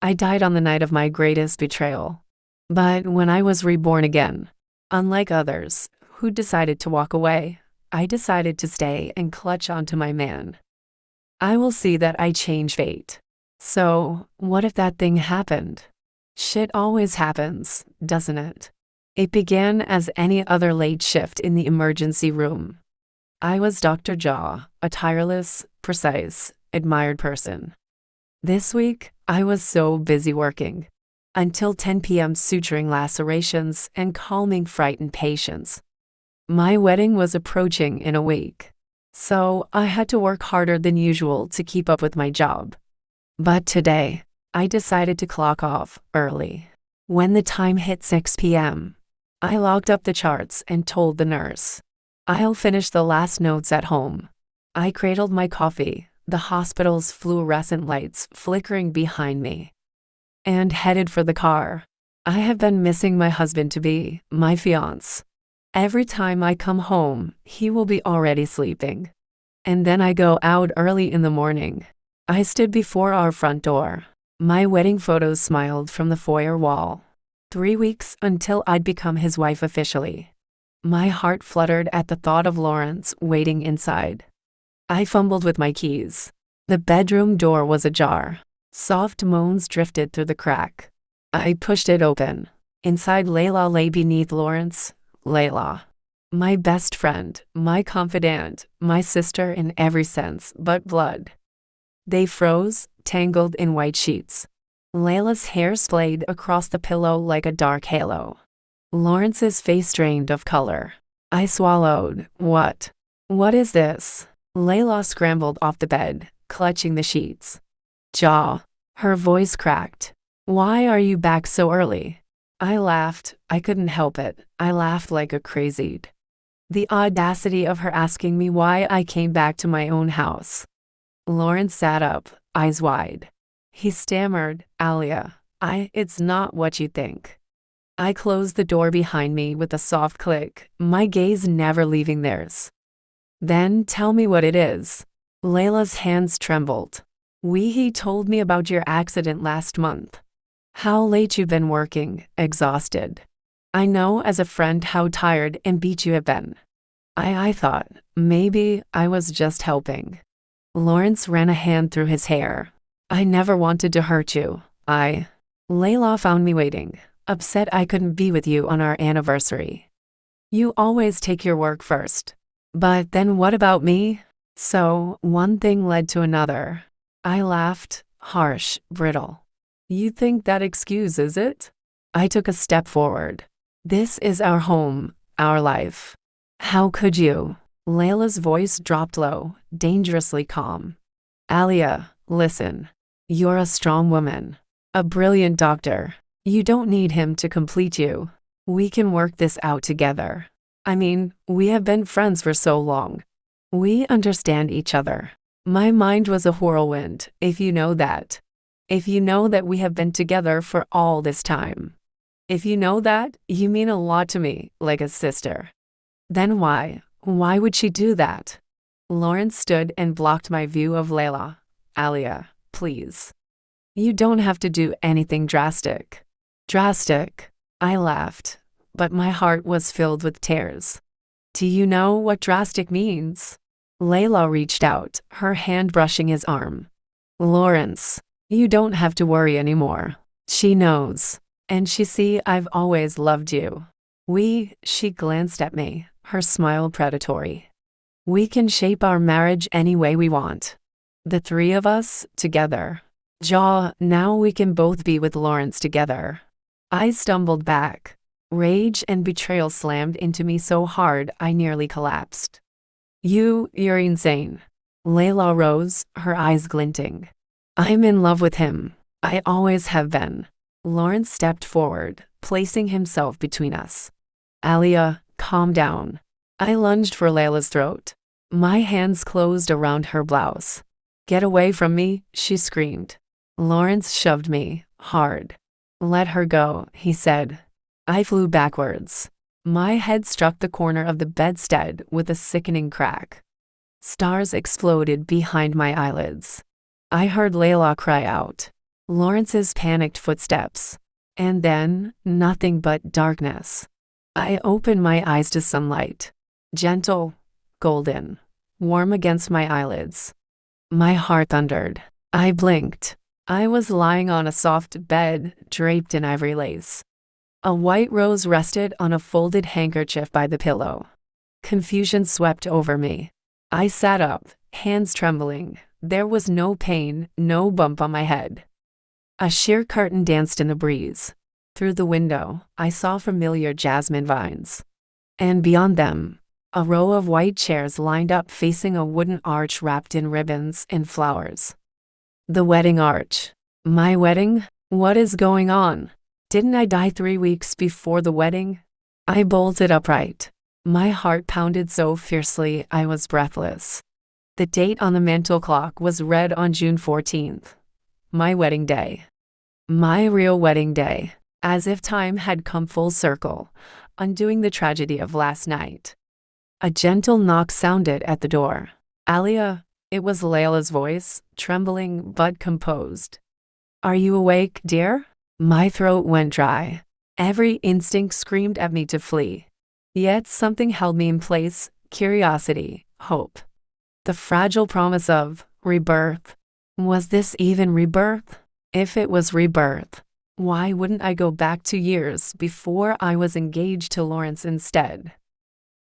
I died on the night of my greatest betrayal. But when I was reborn again, unlike others who decided to walk away, I decided to stay and clutch onto my man. I will see that I change fate. So, what if that thing happened? Shit always happens, doesn't it? It began as any other late shift in the emergency room. I was Dr. Jaw, a tireless, precise, admired person. This week, I was so busy working. Until 10 p.m. suturing lacerations and calming frightened patients. My wedding was approaching in a week. So I had to work harder than usual to keep up with my job. But today, I decided to clock off early. When the time hit 6 p.m., I logged up the charts and told the nurse, I'll finish the last notes at home. I cradled my coffee, the hospital's fluorescent lights flickering behind me, and headed for the car. I have been missing my husband-to-be, my fiancé. Every time I come home, he will be already sleeping. And then I go out early in the morning. I stood before our front door. My wedding photos smiled from the foyer wall. 3 weeks until I'd become his wife officially. My heart fluttered at the thought of Lawrence waiting inside. I fumbled with my keys. The bedroom door was ajar. Soft moans drifted through the crack. I pushed it open. Inside, Layla lay beneath Lawrence. Layla. My best friend, my confidant, my sister in every sense but blood. They froze, tangled in white sheets. Layla's hair splayed across the pillow like a dark halo. Lawrence's face drained of color. I swallowed. What? What is this? Layla scrambled off the bed, clutching the sheets. Jaw. Her voice cracked. Why are you back so early? I laughed. I couldn't help it. I laughed like a crazied. The audacity of her asking me why I came back to my own house. Lawrence sat up, eyes wide. He stammered, Alia, it's not what you think. I closed the door behind me with a soft click, my gaze never leaving theirs. Then tell me what it is. Layla's hands trembled. He told me about your accident last month. How late you've been working, exhausted. I know as a friend how tired and beat you have been. I thought, maybe I was just helping. Lawrence ran a hand through his hair. I never wanted to hurt you. Layla found me waiting, upset I couldn't be with you on our anniversary. You always take your work first. But then what about me? So, one thing led to another. I laughed, harsh, brittle. You think that excuses it? I took a step forward. This is our home, our life. How could you? Layla's voice dropped low, dangerously calm. Alia, listen. You're a strong woman. A brilliant doctor. You don't need him to complete you. We can work this out together. I mean, we have been friends for so long. We understand each other. My mind was a whirlwind, if you know that. If you know that we have been together for all this time. If you know that, you mean a lot to me, like a sister. Then why? Why would she do that? Lawrence stood and blocked my view of Layla. Alia, please. You don't have to do anything drastic. Drastic? I laughed, but my heart was filled with tears. Do you know what drastic means? Layla reached out, her hand brushing his arm. Lawrence, you don't have to worry anymore. She knows. And I've always loved you. She glanced at me, her smile predatory. We can shape our marriage any way we want. The three of us, together. Now we can both be with Lawrence together. I stumbled back. Rage and betrayal slammed into me so hard I nearly collapsed. You're insane. Layla rose, her eyes glinting. I'm in love with him. I always have been. Lawrence stepped forward, placing himself between us. Alia, calm down. I lunged for Layla's throat. My hands closed around her blouse. Get away from me, she screamed. Lawrence shoved me, hard. Let her go, he said. I flew backwards. My head struck the corner of the bedstead with a sickening crack. Stars exploded behind my eyelids. I heard Layla cry out. Lawrence's panicked footsteps. And then, nothing but darkness. I opened my eyes to sunlight. Gentle, golden, warm against my eyelids. My heart thundered. I blinked. I was lying on a soft bed, draped in ivory lace. A white rose rested on a folded handkerchief by the pillow. Confusion swept over me. I sat up, hands trembling. There was no pain, no bump on my head. A sheer curtain danced in the breeze. Through the window, I saw familiar jasmine vines. And beyond them, a row of white chairs lined up facing a wooden arch wrapped in ribbons and flowers. The wedding arch. My wedding? What is going on? Didn't I die 3 weeks before the wedding? I bolted upright. My heart pounded so fiercely I was breathless. The date on the mantel clock was read on June 14th. My wedding day. My real wedding day. As if time had come full circle, undoing the tragedy of last night. A gentle knock sounded at the door. Alia, it was Layla's voice, trembling but composed. Are you awake, dear? My throat went dry. Every instinct screamed at me to flee. Yet something held me in place, curiosity, hope. The fragile promise of rebirth. Was this even rebirth? If it was rebirth, why wouldn't I go back 2 years before I was engaged to Lawrence instead?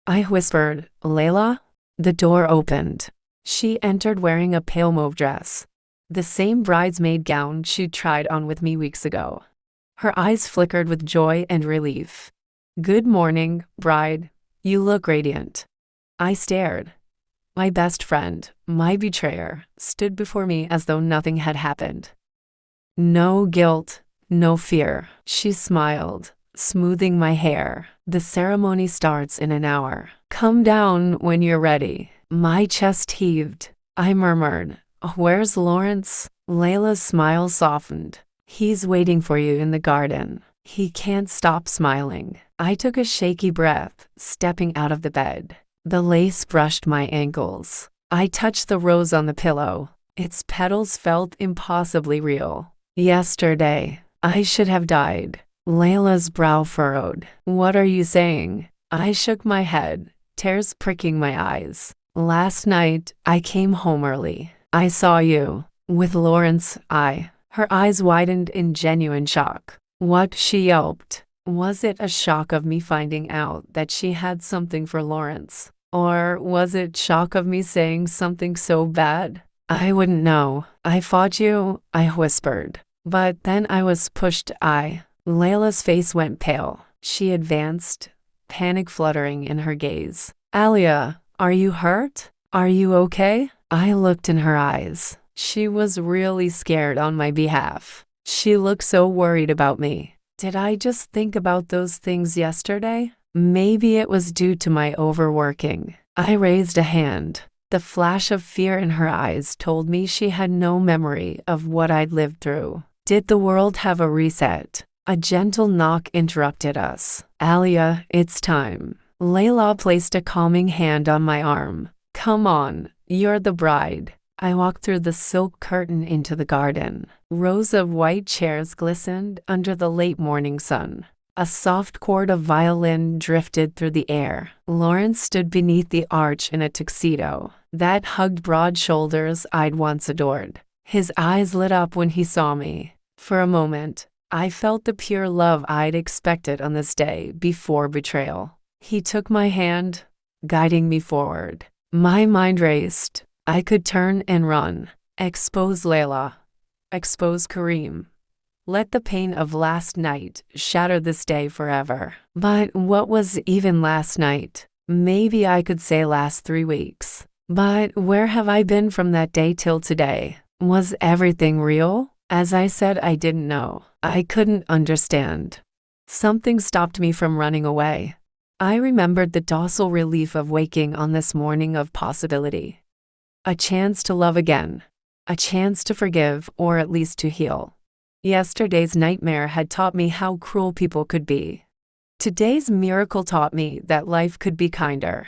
I whispered, Layla? The door opened. She entered wearing a pale mauve dress, the same bridesmaid gown she'd tried on with me weeks ago. Her eyes flickered with joy and relief. Good morning, bride. You look radiant. I stared. My best friend, my betrayer, stood before me as though nothing had happened. No guilt, no fear. She smiled, smoothing my hair. The ceremony starts in an hour. Come down when you're ready. My chest heaved. I murmured, where's Lawrence? Layla's smile softened. He's waiting for you in the garden. He can't stop smiling. I took a shaky breath, stepping out of the bed. The lace brushed my ankles. I touched the rose on the pillow. Its petals felt impossibly real. Yesterday, I should have died. Layla's brow furrowed. What are you saying? I shook my head, tears pricking my eyes. Last night, I came home early. I saw you. With Lawrence, Her eyes widened in genuine shock. What? She yelped. Was it a shock of me finding out that she had something for Lawrence? Or was it shock of me saying something so bad? I wouldn't know. I fought you, I whispered. But then I was pushed. Layla's face went pale. She advanced, panic fluttering in her gaze. Alia, are you hurt? Are you okay? I looked in her eyes. She was really scared on my behalf. She looked so worried about me. Did I just think about those things yesterday? Maybe it was due to my overworking. I raised a hand. The flash of fear in her eyes told me she had no memory of what I'd lived through. Did the world have a reset? A gentle knock interrupted us. Alia, it's time. Layla placed a calming hand on my arm. Come on, you're the bride. I walked through the silk curtain into the garden. Rows of white chairs glistened under the late morning sun. A soft chord of violin drifted through the air. Lawrence stood beneath the arch in a tuxedo that hugged broad shoulders I'd once adored. His eyes lit up when he saw me. For a moment, I felt the pure love I'd expected on this day before betrayal. He took my hand, guiding me forward. My mind raced. I could turn and run, expose Layla, expose Kareem. Let the pain of last night shatter this day forever. But what was even last night? Maybe I could say last 3 weeks. But where have I been from that day till today? Was everything real? As I said, I didn't know. I couldn't understand. Something stopped me from running away. I remembered the docile relief of waking on this morning of possibility. A chance to love again. A chance to forgive, or at least to heal. Yesterday's nightmare had taught me how cruel people could be. Today's miracle taught me that life could be kinder.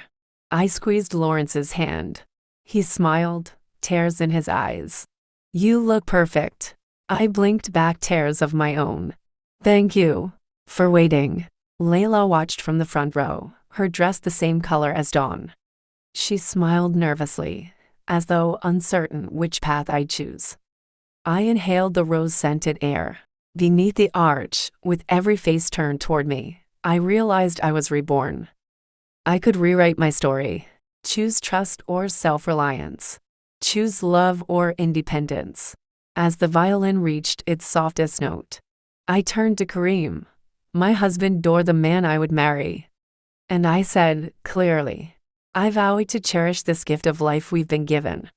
I squeezed Lawrence's hand. He smiled, tears in his eyes. You look perfect. I blinked back tears of my own. Thank you for waiting. Layla watched from the front row, her dress the same color as Dawn. She smiled nervously, as though uncertain which path I'd choose. I inhaled the rose-scented air. Beneath the arch, with every face turned toward me, I realized I was reborn. I could rewrite my story, choose trust or self-reliance, choose love or independence. As the violin reached its softest note, I turned to Kareem, my husband or the man I would marry. And I said, clearly, I vow to cherish this gift of life we've been given,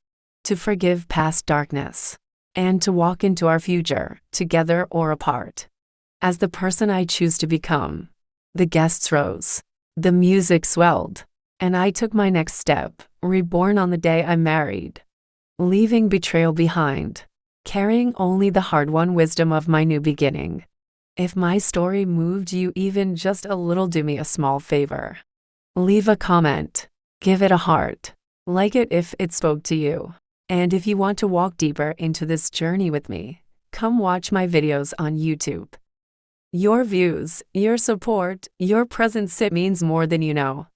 to forgive past darkness, and to walk into our future, together or apart. As the person I choose to become, the guests rose, the music swelled, and I took my next step, reborn on the day I married, leaving betrayal behind, carrying only the hard-won wisdom of my new beginning. If my story moved you even just a little, do me a small favor. Leave a comment, give it a heart, like it if it spoke to you. And if you want to walk deeper into this journey with me, come watch my videos on YouTube. Your views, your support, your presence, it means more than you know.